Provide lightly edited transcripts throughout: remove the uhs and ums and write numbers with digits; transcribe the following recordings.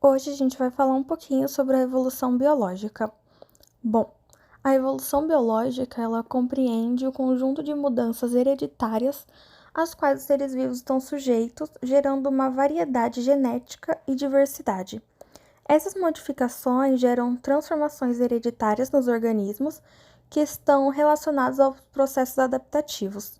Hoje a gente vai falar um pouquinho sobre a evolução biológica. Bom, a evolução biológica, ela compreende o conjunto de mudanças hereditárias às quais os seres vivos estão sujeitos, gerando uma variedade genética e diversidade. Essas modificações geram transformações hereditárias nos organismos que estão relacionados aos processos adaptativos.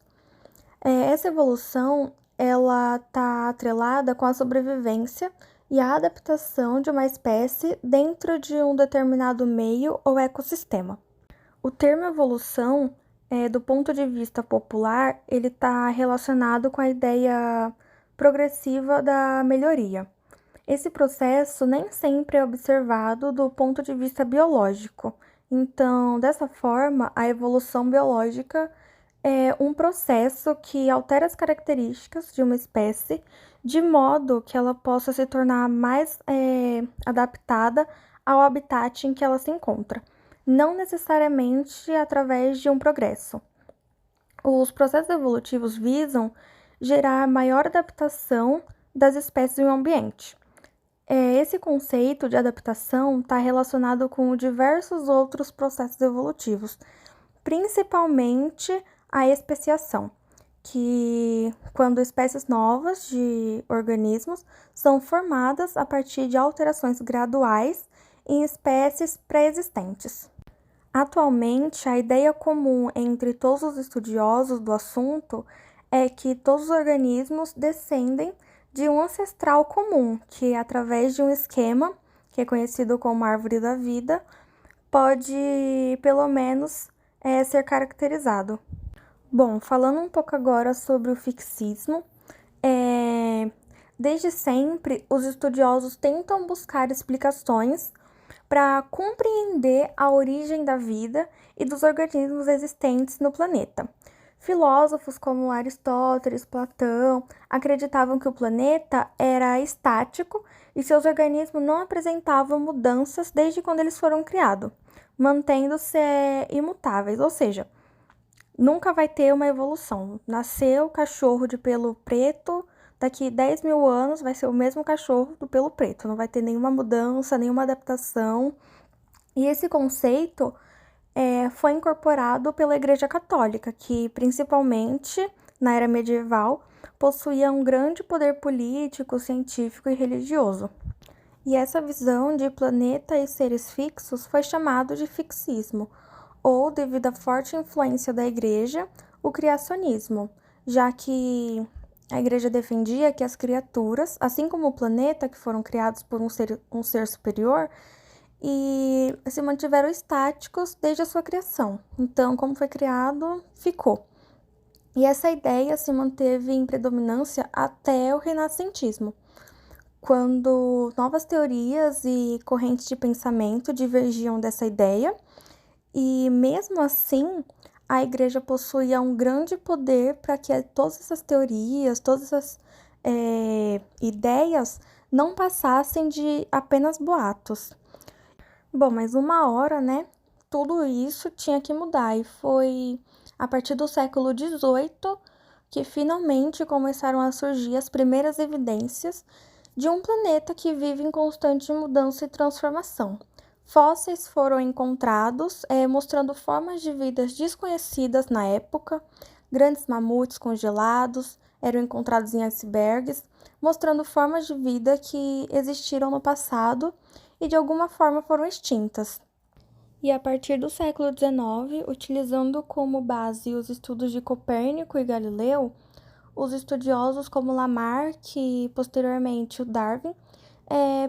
Essa evolução, ela está atrelada com a sobrevivência e a adaptação de uma espécie dentro de um determinado meio ou ecossistema. O termo evolução, do ponto de vista popular, ele está relacionado com a ideia progressiva da melhoria. Esse processo nem sempre é observado do ponto de vista biológico. Então, dessa forma, a evolução biológica é um processo que altera as características de uma espécie de modo que ela possa se tornar mais adaptada ao habitat em que ela se encontra, não necessariamente através de um progresso. Os processos evolutivos visam gerar maior adaptação das espécies em um ambiente. Esse conceito de adaptação está relacionado com diversos outros processos evolutivos, principalmente a especiação, que quando espécies novas de organismos são formadas a partir de alterações graduais em espécies pré-existentes. Atualmente, a ideia comum entre todos os estudiosos do assunto é que todos os organismos descendem de um ancestral comum, que através de um esquema, que é conhecido como árvore da vida, pode, pelo menos, ser caracterizado. Bom, falando um pouco agora sobre o fixismo, desde sempre os estudiosos tentam buscar explicações para compreender a origem da vida e dos organismos existentes no planeta. Filósofos como Aristóteles, Platão acreditavam que o planeta era estático e seus organismos não apresentavam mudanças desde quando eles foram criados, mantendo-se imutáveis, ou seja, nunca vai ter uma evolução. Nasceu cachorro de pelo preto, daqui 10 mil anos vai ser o mesmo cachorro do pelo preto, não vai ter nenhuma mudança, nenhuma adaptação. E esse conceito foi incorporado pela Igreja Católica, que principalmente na era medieval possuía um grande poder político, científico e religioso. E essa visão de planeta e seres fixos foi chamado de fixismo, ou, devido à forte influência da Igreja, o criacionismo, já que a Igreja defendia que as criaturas, assim como o planeta, que foram criados por um ser superior, e se mantiveram estáticos desde a sua criação. Então, como foi criado, ficou. E essa ideia se manteve em predominância até o renascentismo, quando novas teorias e correntes de pensamento divergiam dessa ideia, e mesmo assim, a igreja possuía um grande poder para que todas essas teorias, todas essas ideias não passassem de apenas boatos. Bom, mas uma hora, né, tudo isso tinha que mudar, e foi a partir do século XVIII que finalmente começaram a surgir as primeiras evidências de um planeta que vive em constante mudança e transformação. Fósseis foram encontrados, mostrando formas de vidas desconhecidas na época. Grandes mamutes congelados eram encontrados em icebergs, mostrando formas de vida que existiram no passado e de alguma forma foram extintas. E a partir do século XIX, utilizando como base os estudos de Copérnico e Galileu, os estudiosos como Lamarck e posteriormente o Darwin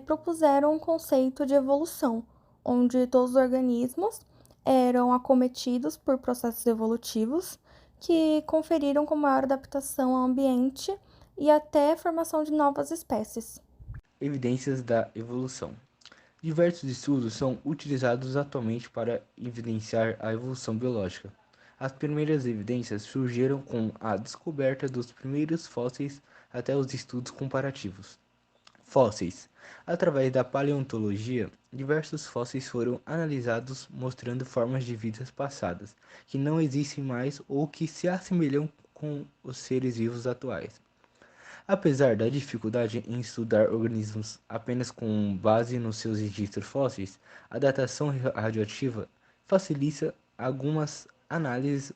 propuseram um conceito de evolução, onde todos os organismos eram acometidos por processos evolutivos que conferiram com maior adaptação ao ambiente e até a formação de novas espécies. Evidências da evolução. Diversos estudos são utilizados atualmente para evidenciar a evolução biológica. As primeiras evidências surgiram com a descoberta dos primeiros fósseis até os estudos comparativos. Fósseis. Através da paleontologia, diversos fósseis foram analisados mostrando formas de vidas passadas que não existem mais ou que se assemelham com os seres vivos atuais. Apesar da dificuldade em estudar organismos apenas com base nos seus registros fósseis, a datação radioativa facilita algumas análises.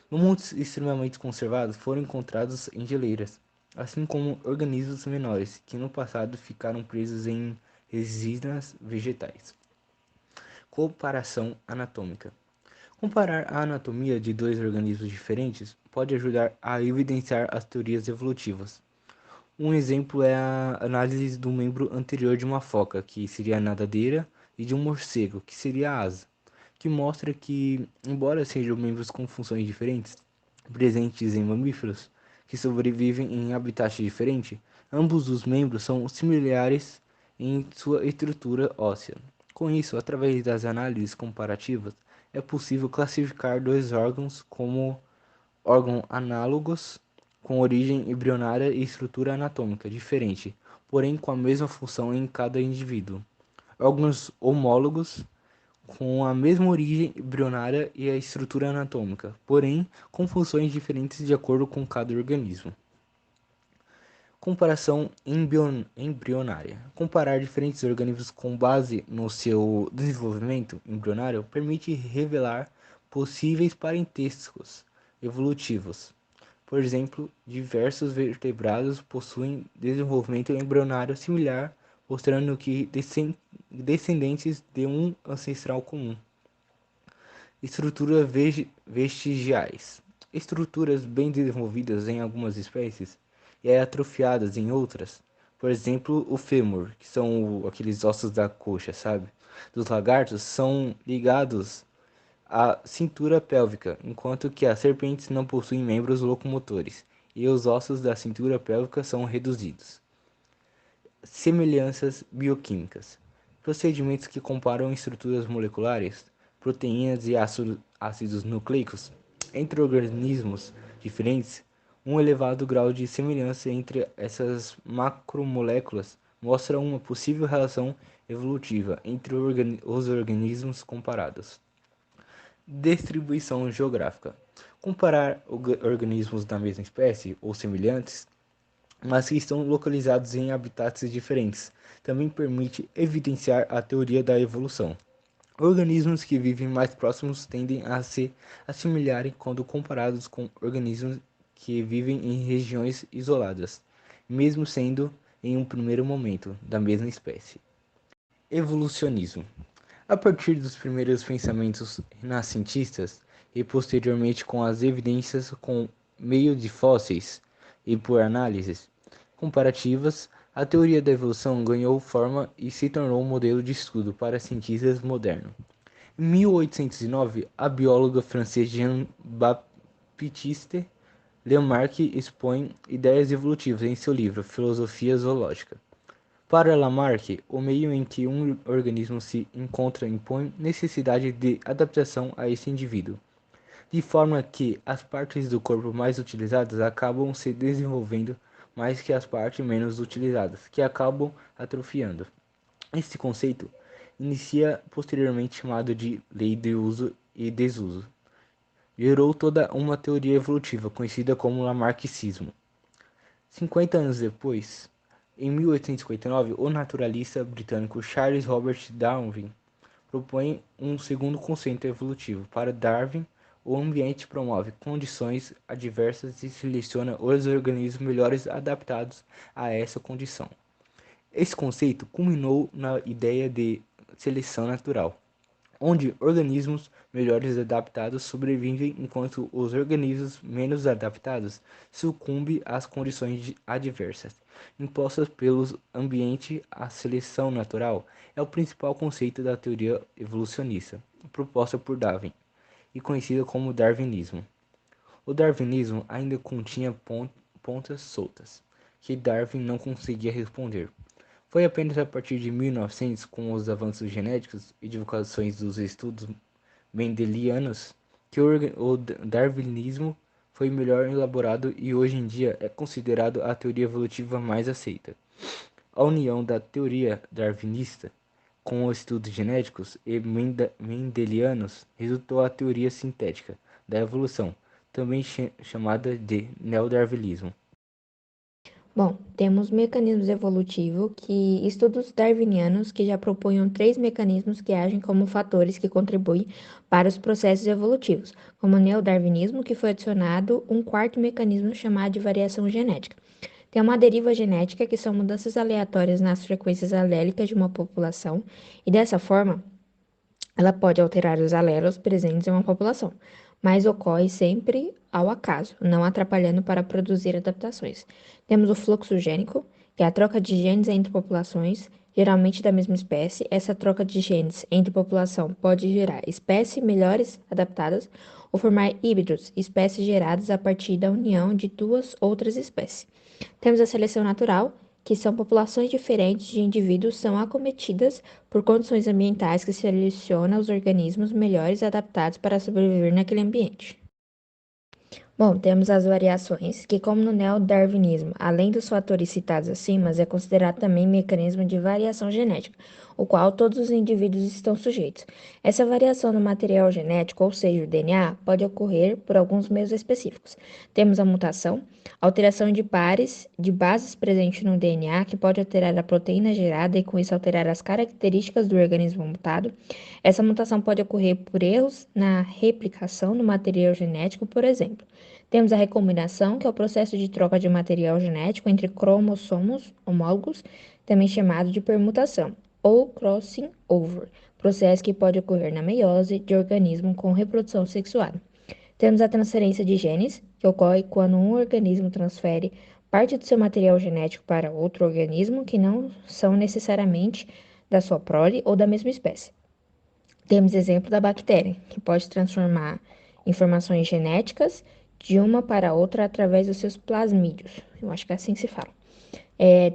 Mamutos extremamente conservados foram encontrados em geleiras, assim como organismos menores que no passado ficaram presos em resinas vegetais. Comparação anatômica. Comparar a anatomia de dois organismos diferentes pode ajudar a evidenciar as teorias evolutivas. Um exemplo é a análise do membro anterior de uma foca, que seria a nadadeira, e de um morcego, que seria a asa, que mostra que, embora sejam membros com funções diferentes, presentes em mamíferos que sobrevivem em habitats diferentes, ambos os membros são similares em sua estrutura óssea. Com isso, através das análises comparativas, é possível classificar dois órgãos como órgãos análogos, com origem embrionária e estrutura anatômica diferente, porém com a mesma função em cada indivíduo. Órgãos homólogos, com a mesma origem embrionária e a estrutura anatômica, porém com funções diferentes de acordo com cada organismo. Comparação embrionária. Comparar diferentes organismos com base no seu desenvolvimento embrionário permite revelar possíveis parentescos evolutivos. Por exemplo, diversos vertebrados possuem desenvolvimento embrionário similar, mostrando que descendentes de um ancestral comum. Estruturas vestigiais. Estruturas bem desenvolvidas em algumas espécies e atrofiadas em outras. Por exemplo, o fêmur, que são aqueles ossos da coxa, sabe? Dos lagartos, são ligados à cintura pélvica, enquanto que as serpentes não possuem membros locomotores, e os ossos da cintura pélvica são reduzidos. Semelhanças bioquímicas. Procedimentos que comparam estruturas moleculares, proteínas e ácidos nucleicos entre organismos diferentes. Um elevado grau de semelhança entre essas macromoléculas mostra uma possível relação evolutiva entre os organismos comparados. Distribuição geográfica. Comparar organismos da mesma espécie ou semelhantes, mas que estão localizados em habitats diferentes, também permite evidenciar a teoria da evolução. Organismos que vivem mais próximos tendem a se assimilarem quando comparados com organismos que vivem em regiões isoladas, mesmo sendo, em um primeiro momento, da mesma espécie. Evolucionismo. A partir dos primeiros pensamentos renascentistas e posteriormente com as evidências com meio de fósseis e por análises comparativas, a teoria da evolução ganhou forma e se tornou um modelo de estudo para cientistas modernos. Em 1809, a bióloga francesa Jean-Baptiste Lamarck expõe ideias evolutivas em seu livro Filosofia Zoológica. Para Lamarck, o meio em que um organismo se encontra impõe necessidade de adaptação a esse indivíduo, de forma que as partes do corpo mais utilizadas acabam se desenvolvendo mais que as partes menos utilizadas, que acabam atrofiando. Este conceito inicia posteriormente chamado de lei de uso e desuso. Gerou toda uma teoria evolutiva conhecida como Lamarckismo. 50 anos depois, em 1859, o naturalista britânico Charles Robert Darwin propõe um segundo conceito evolutivo. Para Darwin, o ambiente promove condições adversas e seleciona os organismos melhores adaptados a essa condição. Esse conceito culminou na ideia de seleção natural, onde organismos melhores adaptados sobrevivem enquanto os organismos menos adaptados sucumbem às condições adversas impostas pelo ambiente. A seleção natural é o principal conceito da teoria evolucionista proposta por Darwin e conhecida como darwinismo. O darwinismo ainda continha pontas soltas que Darwin não conseguia responder. Foi apenas a partir de 1900, com os avanços genéticos e divulgações dos estudos mendelianos, que o darwinismo foi melhor elaborado e hoje em dia é considerado a teoria evolutiva mais aceita. A união da teoria darwinista com os estudos genéticos e mendelianos resultou a teoria sintética da evolução, também chamada de neodarwinismo. Bom, temos mecanismos evolutivos que estudos darwinianos que já propunham 3 mecanismos que agem como fatores que contribuem para os processos evolutivos, como o neodarwinismo, que foi adicionado um quarto mecanismo chamado de variação genética. Tem uma deriva genética, que são mudanças aleatórias nas frequências alélicas de uma população, e dessa forma ela pode alterar os alelos presentes em uma população, mas ocorre sempre ao acaso, não atrapalhando para produzir adaptações. Temos o fluxo gênico, que é a troca de genes entre populações, geralmente da mesma espécie. Essa troca de genes entre população pode gerar espécies melhores adaptadas ou formar híbridos, espécies geradas a partir da união de duas outras espécies. Temos a seleção natural, que são populações diferentes de indivíduos são acometidas por condições ambientais que selecionam os organismos melhores adaptados para sobreviver naquele ambiente. Bom, temos as variações, que como no neodarwinismo, além dos fatores citados acima, é considerado também mecanismo de variação genética, o qual todos os indivíduos estão sujeitos. Essa variação no material genético, ou seja, o DNA, pode ocorrer por alguns meios específicos. Temos a mutação, alteração de pares de bases presentes no DNA, que pode alterar a proteína gerada e com isso alterar as características do organismo mutado. Essa mutação pode ocorrer por erros na replicação do material genético, por exemplo. Temos a recombinação, que é o processo de troca de material genético entre cromossomos homólogos, também chamado de permutação, ou crossing over, processo que pode ocorrer na meiose de organismo com reprodução sexuada. Temos a transferência de genes, que ocorre quando um organismo transfere parte do seu material genético para outro organismo que não são necessariamente da sua prole ou da mesma espécie. Temos exemplo da bactéria, que pode transformar informações genéticas de uma para outra através dos seus plasmídios. Eu acho que é assim se fala.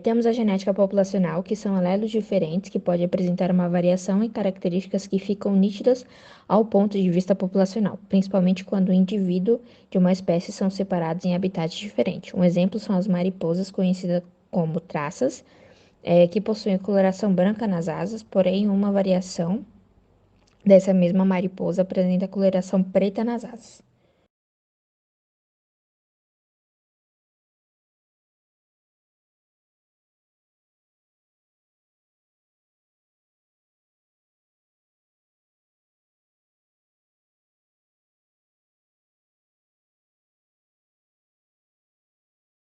Temos a genética populacional, que são alelos diferentes que podem apresentar uma variação em características que ficam nítidas ao ponto de vista populacional, principalmente quando o indivíduo de uma espécie são separados em habitats diferentes. Um exemplo são as mariposas, conhecidas como traças, que possuem coloração branca nas asas, porém uma variação dessa mesma mariposa apresenta coloração preta nas asas.